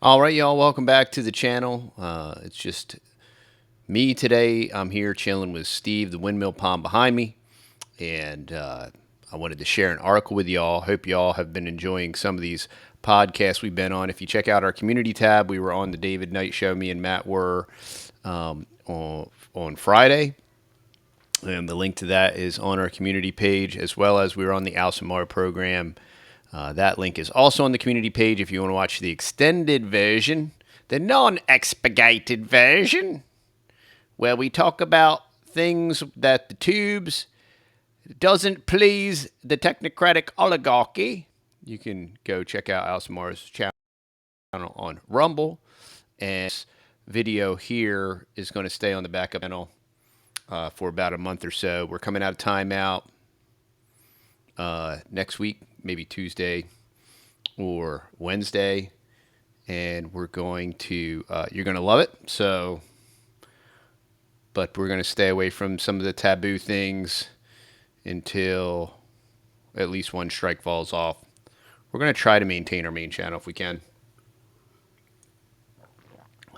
All right, y'all, welcome back to the channel. It's just me today. I'm here chilling with Steve, the windmill pond behind me, and I wanted to share an article with y'all. Hope y'all have been enjoying some of these podcasts we've been on. If you check out our community tab, we were on the David Knight Show. Me and Matt were on Friday. And the link to that is on our community page, as well as we were on the Alsamar program. That link is also on the community page if you want to watch the extended version, the non-expurgated version, where we talk about things that the tubes doesn't please the technocratic oligarchy. You can go check out Alsamar's channel on Rumble. And this video here is going to stay on the backup channel for about a month or so. We're coming out of timeout next week, maybe Tuesday or Wednesday, and we're going to you're going to love it. So, but we're going to stay away from some of the taboo things until at least one strike falls off. We're going to try to maintain our main channel if we can.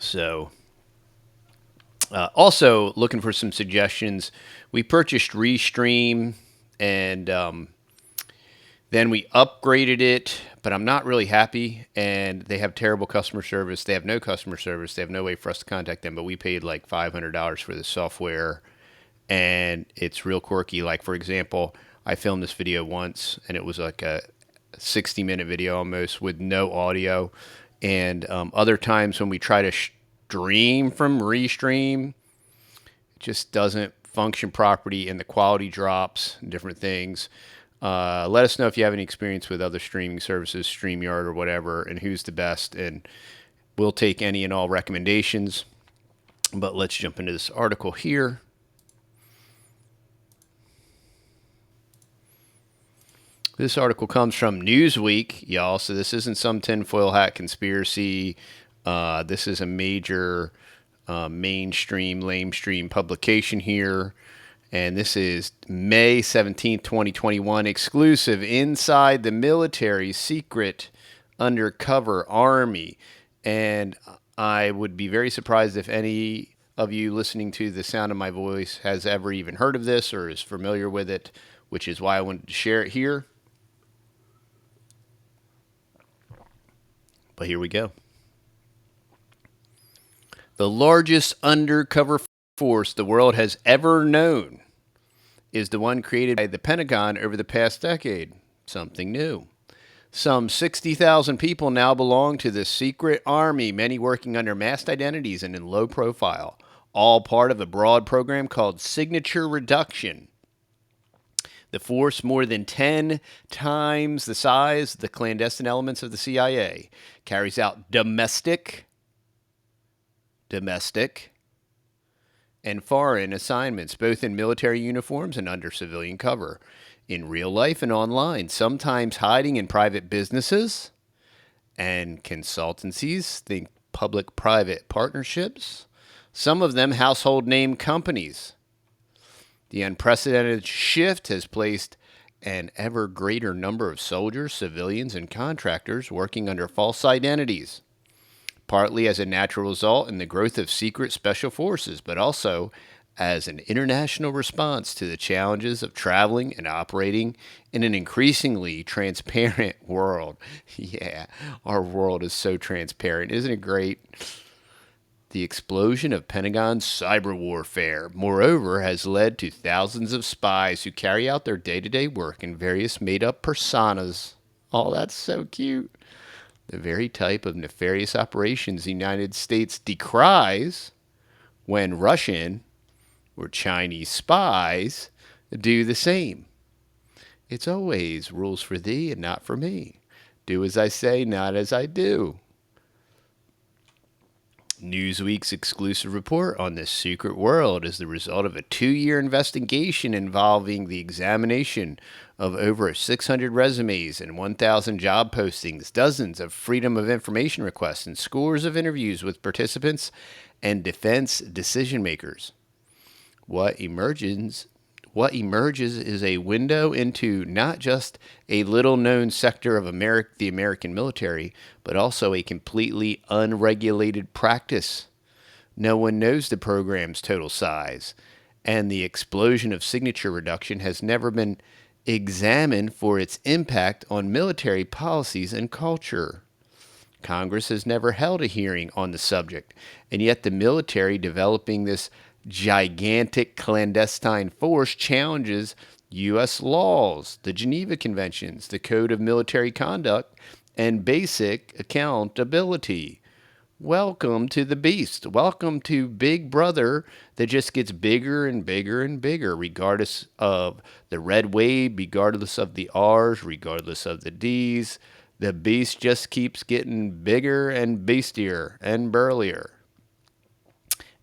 So, also looking for some suggestions. We purchased Restream, and then we upgraded it, but I'm not really happy, and they have terrible customer service. They have no customer service. They have no way for us to contact them, but we paid like $500 for the software, and it's real quirky. Like, for example, I filmed this video once, and it was like a 60-minute video almost with no audio, and other times when we try to stream from Restream, it just doesn't function properly, and the quality drops and different things. Let us know if you have any experience with other streaming services, StreamYard or whatever, and who's the best. And we'll take any and all recommendations. But let's jump into this article here. This article comes from Newsweek, y'all. So this isn't some tinfoil hat conspiracy. This is a major mainstream, lamestream publication here. And this is May 17th, 2021, exclusive inside the military's secret undercover army. And I would be very surprised if any of you listening to the sound of my voice has ever even heard of this or is familiar with it, which is why I wanted to share it here. But here we go. The largest undercover force the world has ever known is the one created by the Pentagon over the past decade. Something new. Some 60,000 people now belong to this secret army, many working under masked identities and in low profile, all part of a broad program called Signature Reduction. The force, more than 10 times the size of the clandestine elements of the CIA, carries out domestic, and foreign assignments, both in military uniforms and under civilian cover, in real life and online, sometimes hiding in private businesses and consultancies, think public-private partnerships, some of them household name companies. The unprecedented shift has placed an ever greater number of soldiers, civilians, and contractors working under false identities, partly as a natural result in the growth of secret special forces, but also as an international response to the challenges of traveling and operating in an increasingly transparent world. Yeah, our world is so transparent. Isn't it great? The explosion of Pentagon's cyber warfare, moreover, has led to thousands of spies who carry out their day-to-day work in various made-up personas. Oh, that's so cute. The very type of nefarious operations the United States decries when Russian or Chinese spies do the same. It's always rules for thee and not for me. Do as I say, not as I do. Newsweek's exclusive report on this secret world is the result of a 2-year investigation involving the examination of over 600 resumes and 1,000 job postings, dozens of Freedom of Information requests, and scores of interviews with participants and defense decision makers. What emerges what emerges is a window into not just a little known sector of the American military, but also a completely unregulated practice. No one knows the program's total size, and the explosion of signature reduction has never been examined for its impact on military policies and culture. Congress has never held a hearing on the subject, and yet the military developing this gigantic clandestine force challenges U.S. laws, the Geneva Conventions, the Code of Military Conduct, and basic accountability. Welcome to the beast. Welcome to Big Brother that just gets bigger and bigger and bigger, regardless of the red wave, regardless of the R's, regardless of the D's. The beast just keeps getting bigger and beastier and burlier.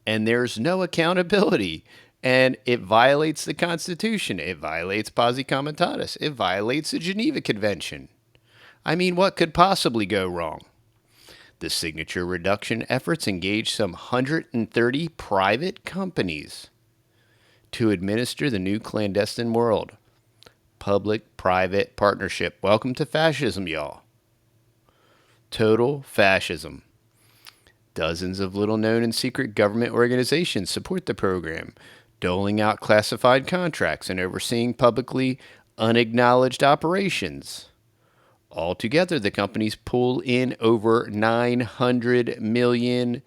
And there's no accountability. And it violates the Constitution. It violates posse comitatus. It violates the Geneva Convention. I mean, what could possibly go wrong? The signature reduction efforts engage some 130 private companies to administer the new clandestine world. Public-private partnership. Welcome to fascism, y'all. Total fascism. Dozens of little-known and secret government organizations support the program, doling out classified contracts and overseeing publicly unacknowledged operations. Altogether, the companies pull in over $900 million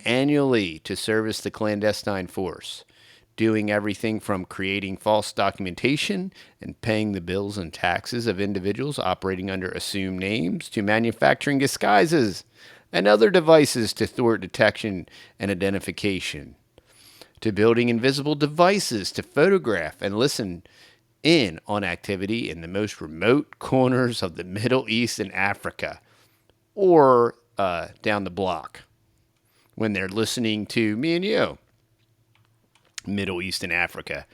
annually to service the clandestine force, doing everything from creating false documentation and paying the bills and taxes of individuals operating under assumed names to manufacturing disguises and other devices to thwart detection and identification, to building invisible devices to photograph and listen in on activity in the most remote corners of the Middle East and Africa, or down the block when they're listening to me and you. Middle East and Africa.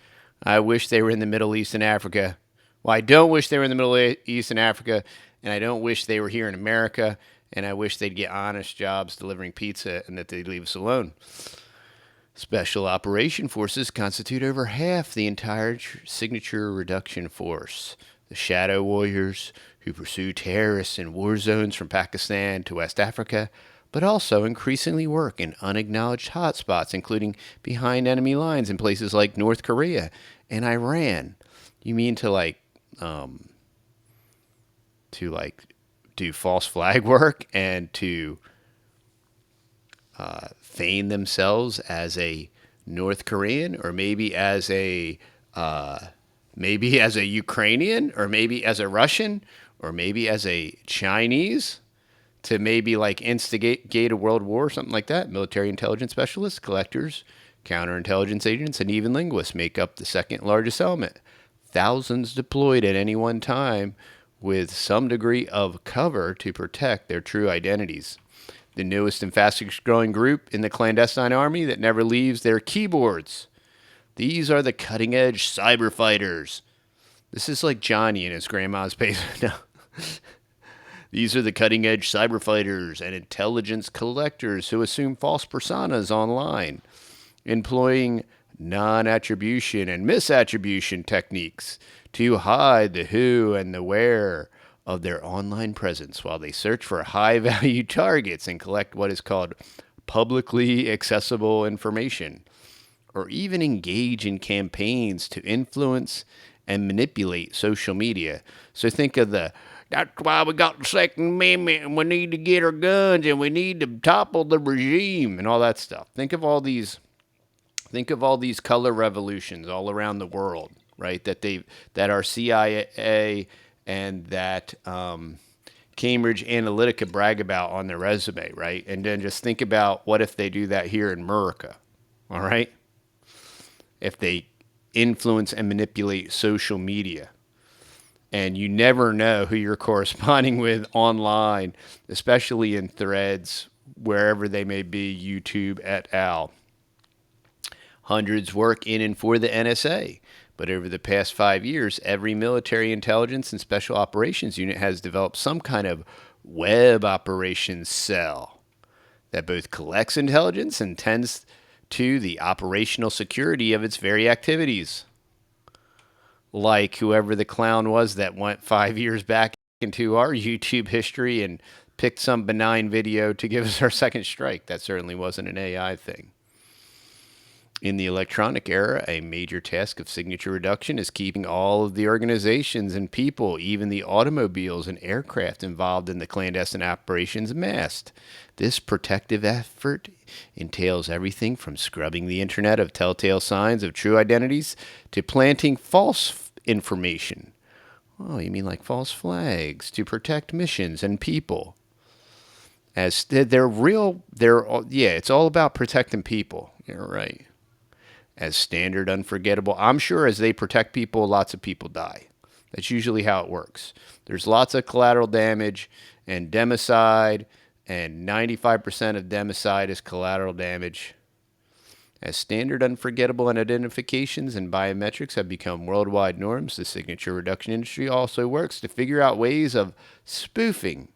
I wish they were in the Middle East and Africa. Well, I don't wish they were in the Middle East and Africa, and I don't wish they were here in America, and I wish they'd get honest jobs delivering pizza and that they'd leave us alone. Special Operation Forces constitute over half the entire signature reduction force. The shadow warriors who pursue terrorists in war zones from Pakistan to West Africa, but also increasingly work in unacknowledged hotspots, including behind enemy lines in places like North Korea and Iran. You mean to do false flag work and to feign themselves as a North Korean, or maybe as a Ukrainian, or maybe as a Russian, or maybe as a Chinese, to maybe instigate a world war or something like that. Military intelligence specialists, collectors, counterintelligence agents, and even linguists make up the second largest element. Thousands deployed at any one time with some degree of cover to protect their true identities. The newest and fastest growing group in the clandestine army that never leaves their keyboards. These are the cutting edge cyber fighters. This is like Johnny in his grandma's basement. No. These are the cutting edge cyber fighters and intelligence collectors who assume false personas online, employing non-attribution and misattribution techniques to hide the who and the where of their online presence while they search for high-value targets and collect what is called publicly accessible information, or even engage in campaigns to influence and manipulate social media. So think of that's why we got the Second Amendment and we need to get our guns and we need to topple the regime and all that stuff. Think of all these color revolutions all around the world, right? That our CIA and that Cambridge Analytica brag about on their resume, right? And then just think about what if they do that here in America, all right? If they influence and manipulate social media. And you never know who you're corresponding with online, especially in threads, wherever they may be, YouTube et al. Hundreds work in and for the NSA. But over the past 5 years, every military intelligence and special operations unit has developed some kind of web operations cell that both collects intelligence and tends to the operational security of its very activities. like whoever the clown was that went 5 years back into our YouTube history and picked some benign video to give us our second strike. That certainly wasn't an AI thing. In the electronic era, a major task of signature reduction is keeping all of the organizations and people, even the automobiles and aircraft involved in the clandestine operations, masked. This protective effort entails everything from scrubbing the internet of telltale signs of true identities to planting false information. Oh, you mean like false flags to protect missions and people? As they're real, it's all about protecting people. You're right. As standard unforgettable. I'm sure as they protect people, lots of people die. That's usually how it works. There's lots of collateral damage and democide, and 95% of democide is collateral damage. As standard unforgettable identifications and biometrics have become worldwide norms, the signature reduction industry also works to figure out ways of spoofing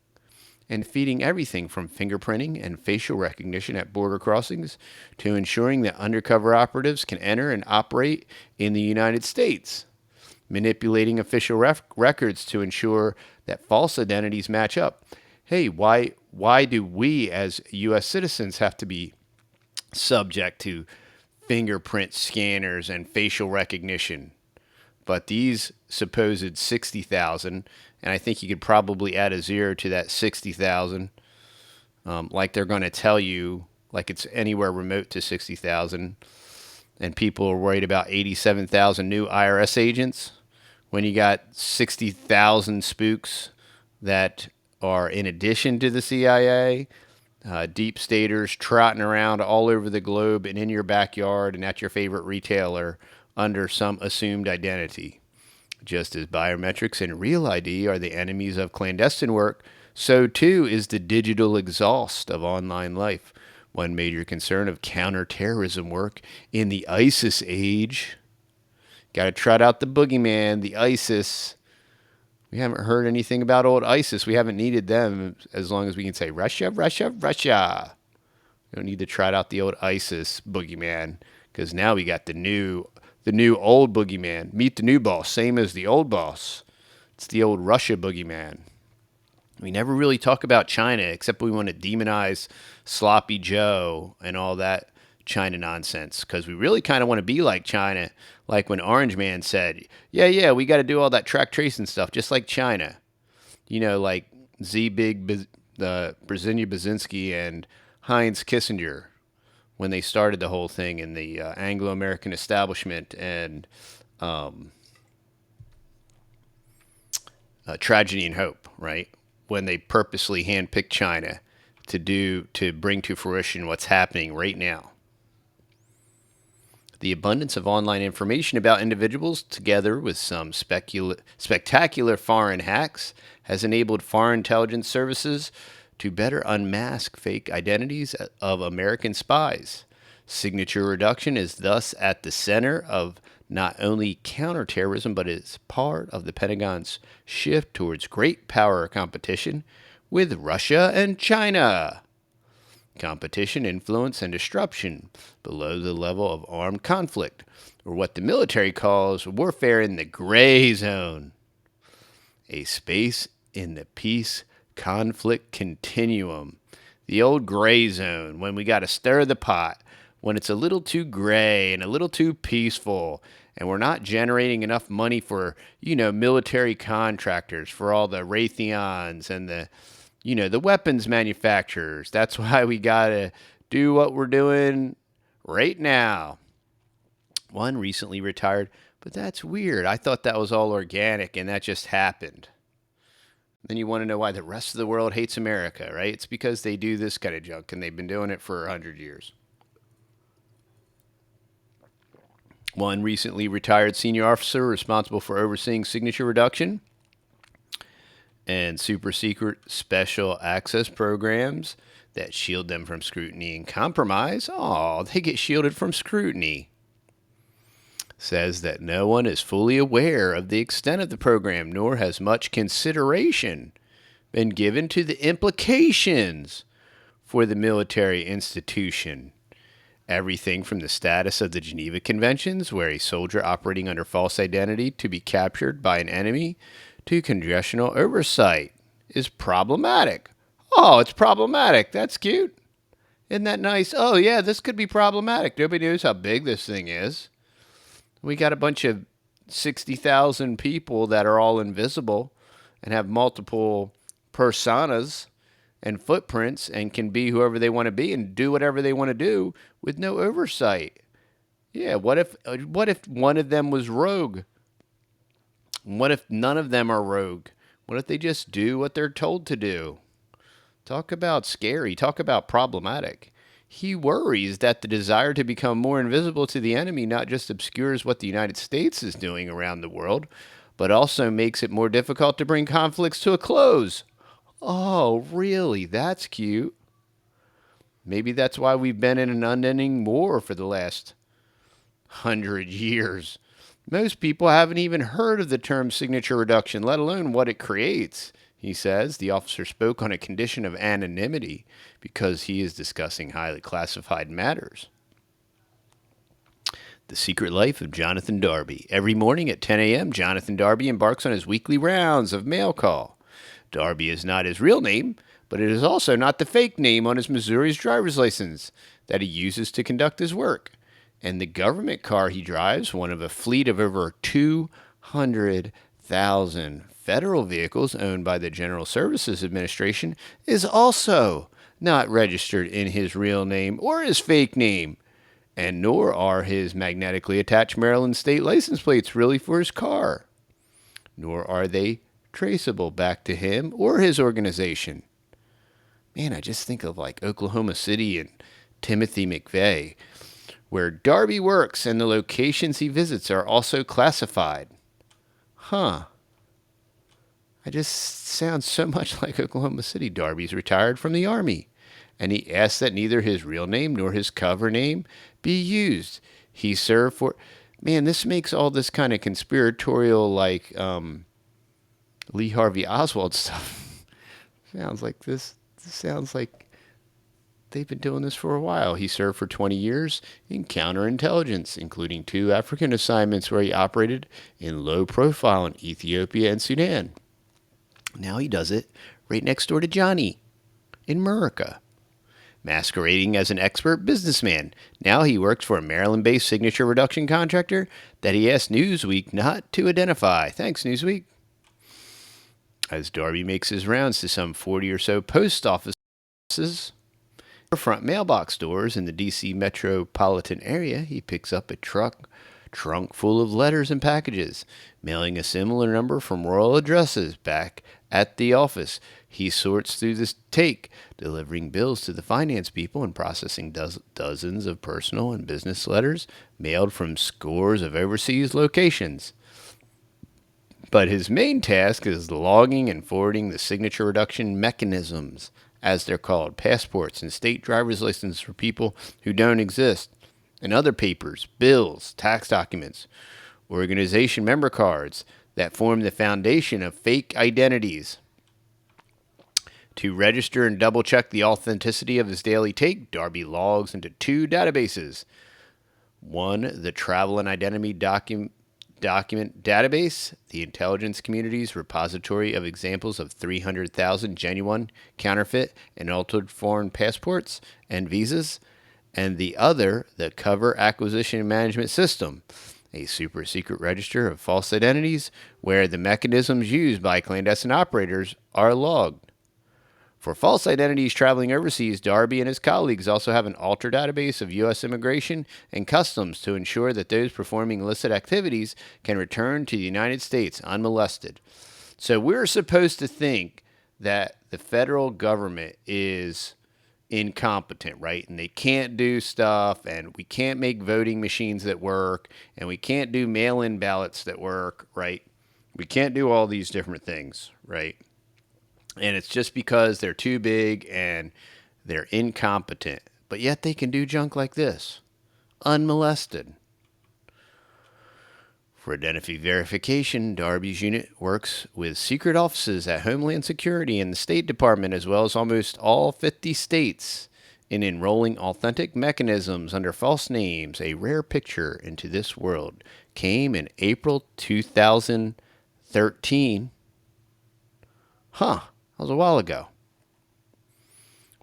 and feeding everything from fingerprinting and facial recognition at border crossings to ensuring that undercover operatives can enter and operate in the United States, manipulating official records to ensure that false identities match up. Hey, why do we as U.S. citizens have to be subject to fingerprint scanners and facial recognition? But these supposed 60,000, and I think you could probably add a zero to that 60,000, like they're going to tell you, like it's anywhere remote to 60,000, and people are worried about 87,000 new IRS agents when you got 60,000 spooks that are in addition to the CIA, deep staters trotting around all over the globe and in your backyard and at your favorite retailer under some assumed identity. Just as biometrics and real ID are the enemies of clandestine work, so too is the digital exhaust of online life. One major concern of counterterrorism work in the ISIS age. Got to trot out the boogeyman, the ISIS. We haven't heard anything about old ISIS. We haven't needed them as long as we can say Russia, Russia, Russia. We don't need to trot out the old ISIS boogeyman because now we got the new old boogeyman. Meet the new boss, same as the old boss. It's the old Russia boogeyman. We never really talk about China except we want to demonize Sloppy Joe and all that China nonsense because we really kind of want to be like China, like when Orange Man said, yeah, we got to do all that track tracing stuff just like China. You know, like Brzezinski Brzezinski and Heinz Kissinger when they started the whole thing in the Anglo-American establishment and Tragedy and Hope, right? When they purposely handpicked China to bring to fruition what's happening right now. The abundance of online information about individuals, together with some spectacular foreign hacks, has enabled foreign intelligence services to better unmask fake identities of American spies. Signature reduction is thus at the center of not only counterterrorism, but is part of the Pentagon's shift towards great power competition with Russia and China. Competition, influence, and disruption below the level of armed conflict, or what the military calls warfare in the gray zone. A space in the peace conflict continuum. The old gray zone, when we got to stir the pot, when it's a little too gray and a little too peaceful, and we're not generating enough money for, military contractors, for all the Raytheons and the weapons manufacturers. That's why we got to do what we're doing right now. One recently retired, but that's weird. I thought that was all organic and that just happened. Then you want to know why the rest of the world hates America, right? It's because they do this kind of junk and they've been doing it for 100 years. One recently retired senior officer responsible for overseeing signature reduction and super secret special access programs that shield them from scrutiny and compromise. Oh, they get shielded from scrutiny. Says that no one is fully aware of the extent of the program, nor has much consideration been given to the implications for the military institution Everything from the status of the Geneva Conventions, where a soldier operating under false identity to be captured by an enemy, to congressional oversight is problematic. Oh, it's problematic. That's cute. Isn't that nice? Oh, yeah, this could be problematic. Nobody knows how big this thing is. We got a bunch of 60,000 people that are all invisible and have multiple personas and footprints and can be whoever they want to be and do whatever they want to do with no oversight. Yeah, what if one of them was rogue? What if none of them are rogue? What if they just do what they're told to do? Talk about scary, talk about problematic. He worries that the desire to become more invisible to the enemy not just obscures what the United States is doing around the world, but also makes it more difficult to bring conflicts to a close. Oh, really? That's cute. Maybe that's why we've been in an unending war for the last 100 years. Most people haven't even heard of the term signature reduction, let alone what it creates. He says the officer spoke on a condition of anonymity because he is discussing highly classified matters. The Secret Life of Jonathan Darby. Every morning at 10 a.m., Jonathan Darby embarks on his weekly rounds of mail call. Darby is not his real name, but it is also not the fake name on his Missouri's driver's license that he uses to conduct his work. And the government car he drives, one of a fleet of over 200,000 federal vehicles owned by the General Services Administration, is also not registered in his real name or his fake name, and nor are his magnetically attached Maryland state license plates really for his car, nor are they traceable back to him or his organization. Man, I just think of like Oklahoma City and Timothy McVeigh, where Darby works and the locations he visits are also classified. Huh. I just sound so much like Oklahoma City. Darby's retired from the Army, and he asks that neither his real name nor his cover name be used. He served for... Man, this makes all this kind of conspiratorial, like Lee Harvey Oswald stuff. Sounds like this. This sounds like they've been doing this for a while. He served for 20 years in counterintelligence, including 2 African assignments where he operated in low profile in Ethiopia and Sudan. Now he does it right next door to Johnny in America. Masquerading as an expert businessman, now he works for a Maryland-based signature reduction contractor that he asked Newsweek not to identify. Thanks, Newsweek. As Darby makes his rounds to some 40 or so post offices or front mailbox doors in the D.C. metropolitan area, he picks up a trunk full of letters and packages, mailing a similar number from rural addresses back at the office. He sorts through this take, delivering bills to the finance people and processing dozens of personal and business letters mailed from scores of overseas locations. But his main task is logging and forwarding the signature reduction mechanisms, as they're called, passports and state driver's licenses for people who don't exist, and other papers, bills, tax documents, organization member cards that form the foundation of fake identities. To register and double-check the authenticity of his daily take, Darby logs into 2 databases. One, the Travel and Identity Document Database, the intelligence community's repository of examples of 300,000 genuine, counterfeit, and altered foreign passports and visas, and the other, the Cover Acquisition and Management System, a super secret register of false identities where the mechanisms used by clandestine operators are logged. For false identities traveling overseas, Darby and his colleagues also have an alter database of U.S. immigration and customs to ensure that those performing illicit activities can return to the United States unmolested. So we're supposed to think that the federal government is incompetent, right? And they can't do stuff, and we can't make voting machines that work, and we can't do mail-in ballots that work, right? We can't do all these different things, right? And it's just because they're too big and they're incompetent. But yet they can do junk like this, unmolested. For identity verification, Darby's unit works with secret offices at Homeland Security and the State Department, as well as almost all 50 states, in enrolling authentic mechanisms under false names, a rare picture into this world came in April 2013. That was a while ago.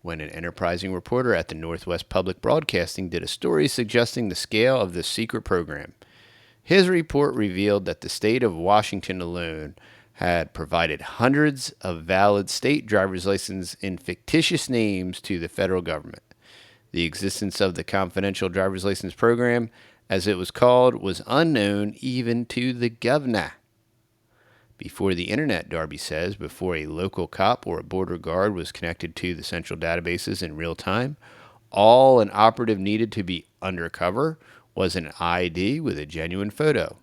When an enterprising reporter at the Northwest Public Broadcasting did a story suggesting the scale of this secret program. His report revealed that the state of Washington alone had provided hundreds of valid state driver's licenses in fictitious names to the federal government. The existence of the confidential driver's license program, as it was called, was unknown even to the governor. Before the internet, Darby says, before a local cop or a border guard was connected to the central databases in real time, all an operative needed to be undercover was an ID with a genuine photo.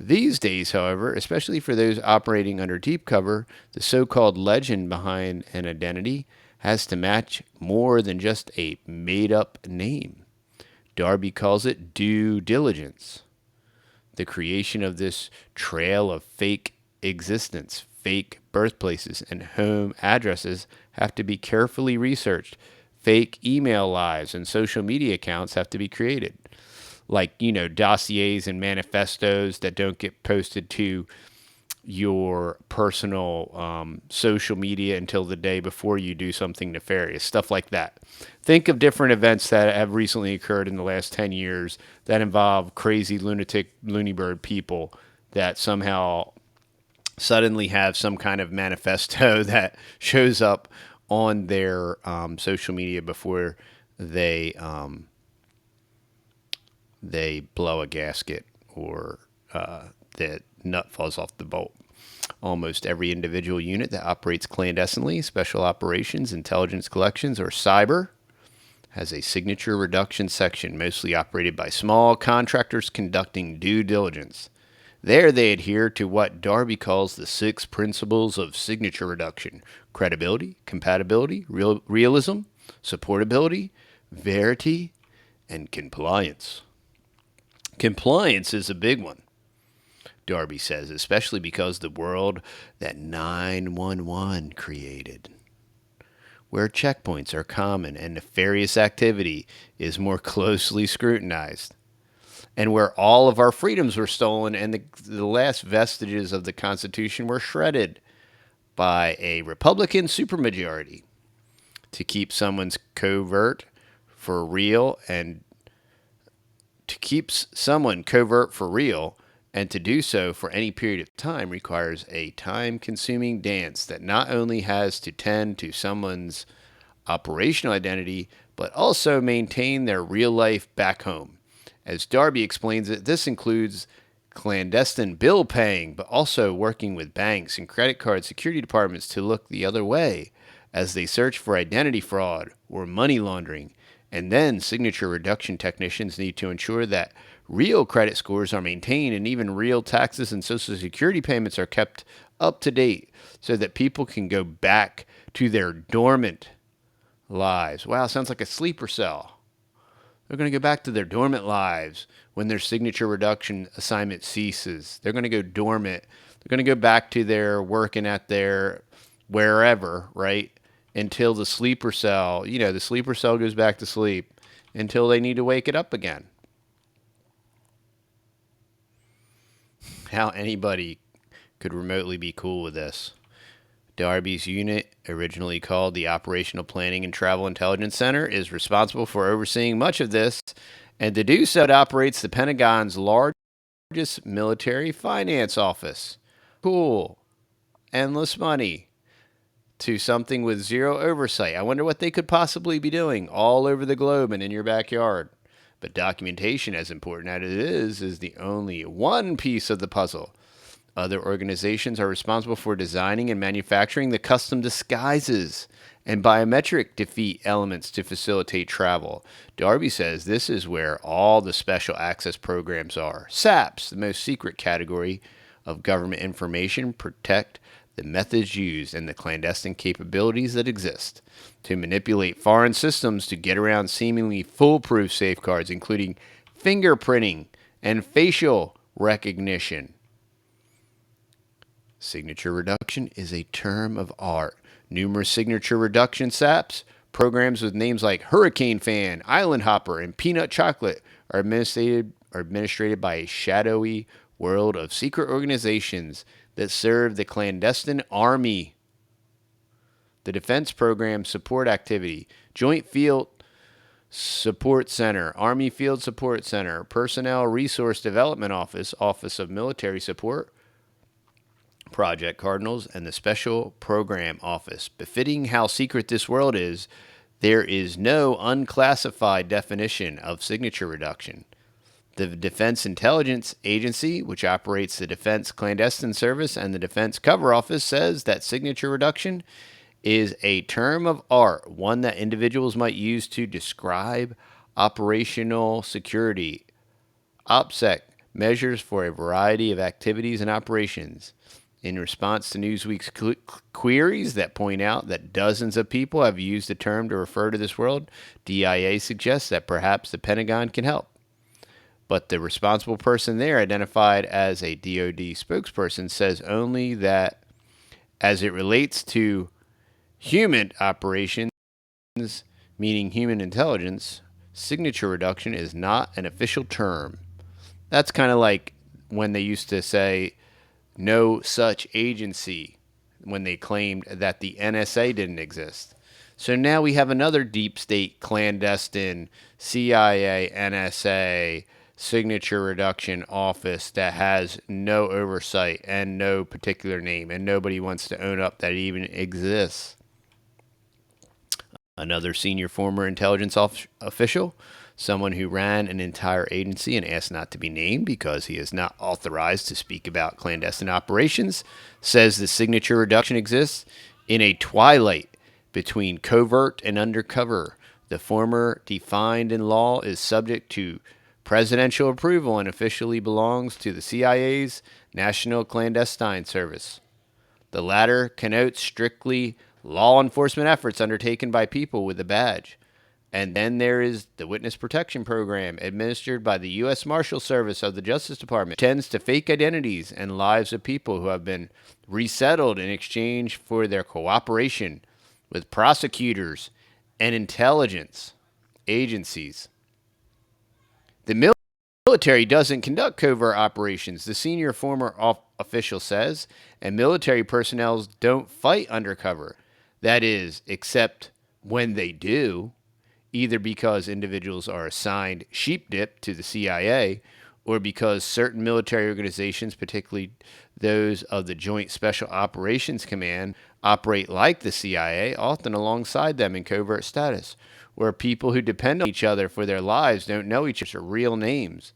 These days, however, especially for those operating under deep cover, the so-called legend behind an identity has to match more than just a made-up name. Darby calls it due diligence. The creation of this trail of fake existence, fake birthplaces, and home addresses have to be carefully researched. Fake email lives and social media accounts have to be created. Like, dossiers and manifestos that don't get posted to your personal social media until the day before you do something nefarious, stuff like that. Think of different events that have recently occurred in the last 10 years that involve crazy lunatic loony bird people that somehow suddenly have some kind of manifesto that shows up on their social media before they blow a gasket or the nut falls off the bolt. Almost every individual unit that operates clandestinely, special operations, intelligence collections, or cyber, has a signature reduction section, mostly operated by small contractors conducting due diligence. There they adhere to what Darby calls the 6 principles of signature reduction: credibility, compatibility, realism, supportability, verity, and compliance. Compliance is a big one, Darby says, especially because the world that 911 created, where checkpoints are common and nefarious activity is more closely scrutinized, and where all of our freedoms were stolen and the last vestiges of the Constitution were shredded by a Republican supermajority. To keep someone's covert for real and to do so for any period of time requires a time-consuming dance that not only has to tend to someone's operational identity, but also maintain their real life back home. As Darby explains it, this includes clandestine bill paying, but also working with banks and credit card security departments to look the other way as they search for identity fraud or money laundering. And then signature reduction technicians need to ensure that real credit scores are maintained and even real taxes and Social Security payments are kept up to date so that people can go back to their dormant lives. Wow, sounds like a sleeper cell. They're going to go back to their dormant lives when their signature reduction assignment ceases. They're going to go dormant. They're going to go back to their working at their wherever, right? Until the sleeper cell, the sleeper cell goes back to sleep until they need to wake it up again. How anybody could remotely be cool with this. Darby's unit, originally called the Operational Planning and Travel Intelligence Center, is responsible for overseeing much of this, and to do so, it operates the Pentagon's largest military finance office. Cool. Endless money to something with zero oversight. I wonder what they could possibly be doing all over the globe and in your backyard. But documentation, as important as it is the only one piece of the puzzle. Other organizations are responsible for designing and manufacturing the custom disguises and biometric defeat elements to facilitate travel. Darby says this is where all the special access programs are. SAPs, the most secret category of government information, protect the methods used and the clandestine capabilities that exist to manipulate foreign systems to get around seemingly foolproof safeguards, including fingerprinting and facial recognition. Signature reduction is a term of art. Numerous signature reduction SAPs Programs with names like Hurricane Fan, Island Hopper, and Peanut Chocolate are administrated by a shadowy world of secret organizations that serve the clandestine army. The Defense Program Support Activity, Joint Field Support Center, Army Field Support Center, Personnel Resource Development Office, Office of Military Support, Project Cardinals, and the Special Program Office. Befitting how secret this world is, there is no unclassified definition of signature reduction. The Defense Intelligence Agency, which operates the Defense Clandestine Service and the Defense Cover Office, says that signature reduction is a term of art, one that individuals might use to describe operational security, OPSEC measures for a variety of activities and operations. In response to Newsweek's queries that point out that dozens of people have used the term to refer to this world, DIA suggests that perhaps the Pentagon can help. But the responsible person there, identified as a DoD spokesperson, says only that as it relates to human operations, meaning human intelligence, signature reduction is not an official term. That's kind of like when they used to say no such agency when they claimed that the NSA didn't exist. So now we have another deep state clandestine CIA, NSA signature reduction office that has no oversight and no particular name, and nobody wants to own up that it even exists. Another senior former intelligence official, someone who ran an entire agency and asked not to be named because he is not authorized to speak about clandestine operations, says the signature reduction exists in a twilight between covert and undercover. The former, defined in law, is subject to presidential approval and officially belongs to the CIA's National Clandestine Service. The latter connotes strictly law enforcement efforts undertaken by people with a badge. And then there is the Witness Protection Program, administered by the U.S. Marshal Service of the Justice Department, which tends to fake identities and lives of people who have been resettled in exchange for their cooperation with prosecutors and intelligence agencies. The military doesn't conduct covert operations, the senior former official says, and military personnel don't fight undercover. That is, except when they do, either because individuals are assigned sheep dip to the CIA or because certain military organizations, particularly those of the Joint Special Operations Command, operate like the CIA, often alongside them in covert status, where people who depend on each other for their lives don't know each other's real names.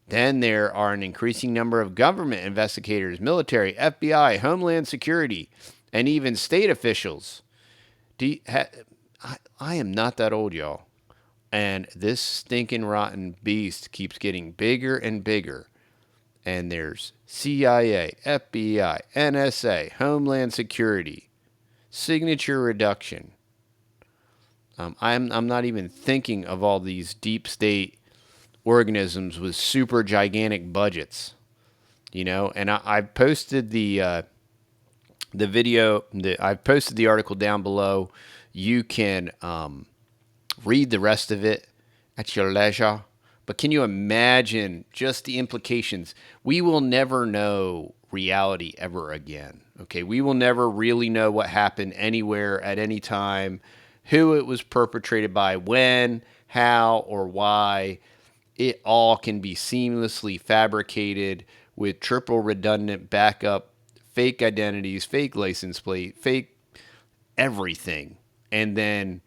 Then there are an increasing number of government investigators, military, FBI, Homeland Security, and even state officials. I am not that old, y'all. And this stinking rotten beast keeps getting bigger and bigger. And there's CIA, FBI, NSA, Homeland Security, signature reduction. I'm not even thinking of all these deep state organisms with super gigantic budgets, And I've posted the video. I've posted the article down below. You can read the rest of it at your leisure. But can you imagine just the implications? We will never know reality ever again. Okay, we will never really know what happened anywhere at any time, who it was perpetrated by, when, how, or why. It all can be seamlessly fabricated with triple redundant backup, fake identities, fake license plate, fake everything. And then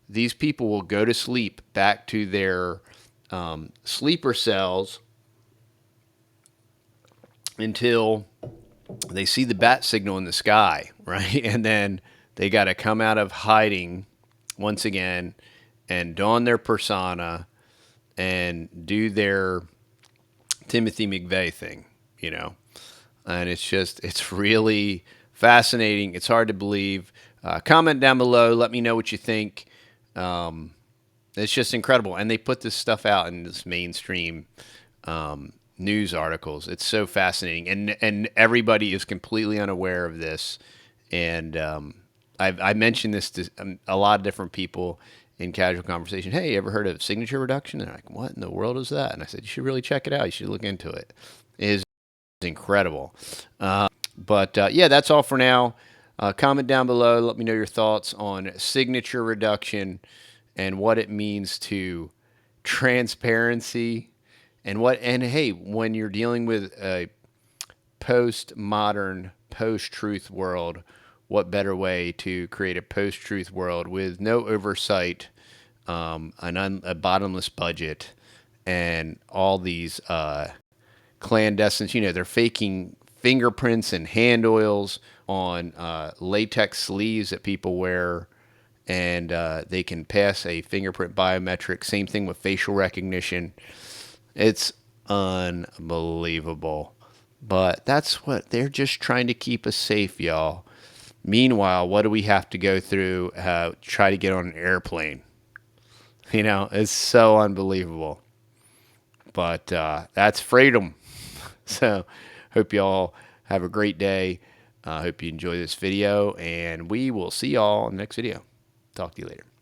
these people will go to sleep back to their sleeper cells until they see the bat signal in the sky, right? And then they got to come out of hiding once again and don their persona and do their Timothy McVeigh thing, And it's really fascinating. It's hard to believe. Comment down below. Let me know what you think. It's just incredible. And they put this stuff out in this mainstream news articles. It's so fascinating. And everybody is completely unaware of this. And I mentioned this to a lot of different people in casual conversation. Hey, you ever heard of signature reduction? And they're like, what in the world is that? And I said, you should really check it out. You should look into it. It is incredible. But yeah, that's all for now. Comment down below. Let me know your thoughts on signature reduction and what it means to transparency and what. And hey, when you're dealing with a post-modern, post-truth world, what better way to create a post-truth world with no oversight, a bottomless budget, and all these clandestines. You know, they're faking fingerprints and hand oils on latex sleeves that people wear, and they can pass a fingerprint biometric. Same thing with facial recognition. It's unbelievable. But that's what they're just trying to keep us safe, y'all. Meanwhile, what do we have to go through? Try to get on an airplane. You know, it's so unbelievable. But that's freedom. So, hope y'all have a great day. Hope you enjoy this video, and we will see y'all in the next video. Talk to you later.